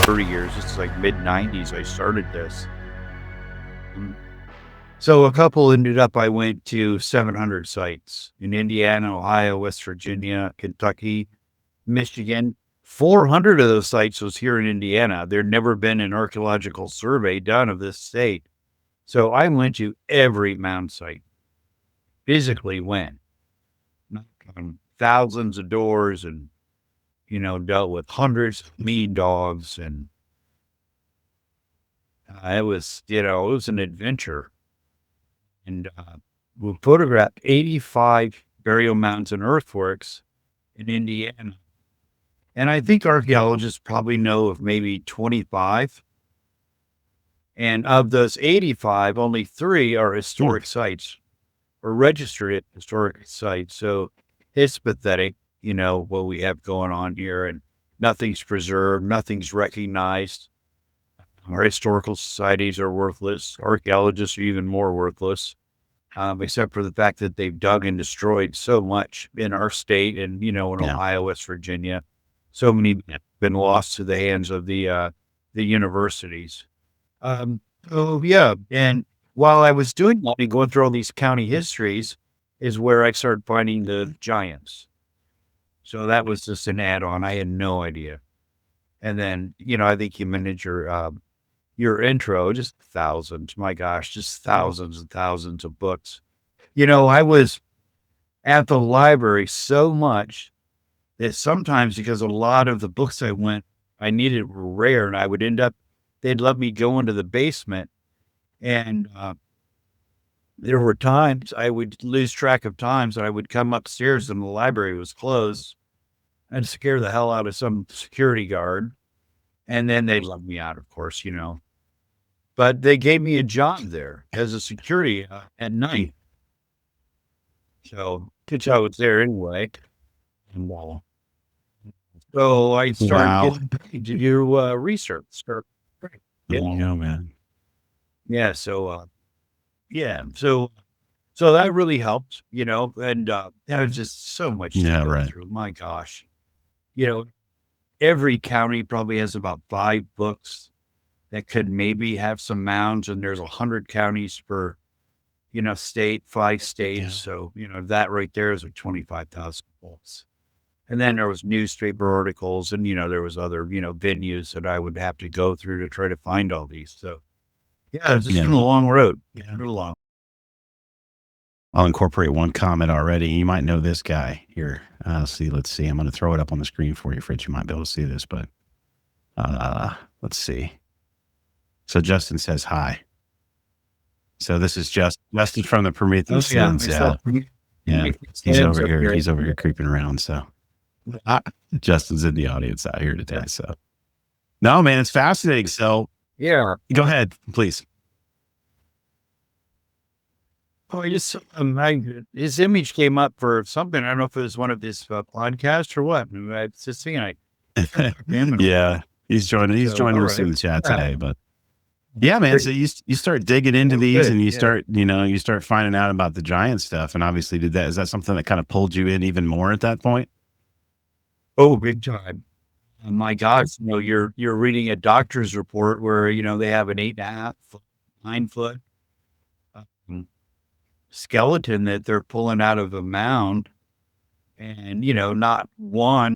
30 years. This is like mid-90s I started this. Mm. So a couple ended up I went to 700 sites in Indiana, Ohio, West Virginia, Kentucky, Michigan. 400 of those sites was here in Indiana. There'd never been an archaeological survey done of this state. So I went to every mound site, physically went, knocked on thousands of doors and, dealt with hundreds of mean dogs. And it was an adventure. And we photographed 85 burial mounds and earthworks in Indiana. And I think archaeologists probably know of maybe 25. And of those 85, only 3 are historic sites or registered at historic sites. So it's pathetic, what we have going on here. And nothing's preserved, nothing's recognized. Our historical societies are worthless. Archaeologists are even more worthless, except for the fact that they've dug and destroyed so much in our state and, in Ohio, West Virginia. So many have been lost to the hands of the universities. And while I was doing that and going through all these county histories is where I started finding the giants. So that was just an add-on. I had no idea. And then, I think you mentioned your intro, just thousands, my gosh, just thousands and thousands of books. I was at the library so much that sometimes, because a lot of the books I needed were rare, and they'd let me go into the basement, and there were times I would lose track of times, and I would come upstairs and the library was closed. I'd scare the hell out of some security guard, and then they'd let me out, of course, But they gave me a job there as a security at night. So, since I was there anyway. And so I started getting paid to do research. Man. Yeah. So, so that really helped, and that was just so much to go through. My gosh. Every county probably has about 5 books that could maybe have some mounds, and there's 100 counties per, state, 5 states. Yeah. So, that right there is like 25,000 books. And then there was newspaper articles and, there was other, venues that I would have to go through to try to find all these. So yeah, it's just been a long road. Yeah. Real long. I'll incorporate one comment already. You might know this guy here. Let's see. I'm going to throw it up on the screen for you, Fritz. You might be able to see this, but let's see. So Justin says hi. So this is Justin from the Prometheus. Yeah, he's over here. He's over here creeping around. So Justin's in the audience out here today. So no, man, it's fascinating. So yeah, go ahead, please. Oh, his image came up for something. I don't know if it was one of his podcasts or what. It's just seeing yeah, he's joining us in the chat today. But yeah, man. So you start digging into these, and you start finding out about the giant stuff. And obviously, is that something that kind of pulled you in even more at that point? Oh, big time. Oh, my God, you're reading a doctor's report where they have an 8.5 foot, 9 foot. Skeleton that they're pulling out of a mound, and not one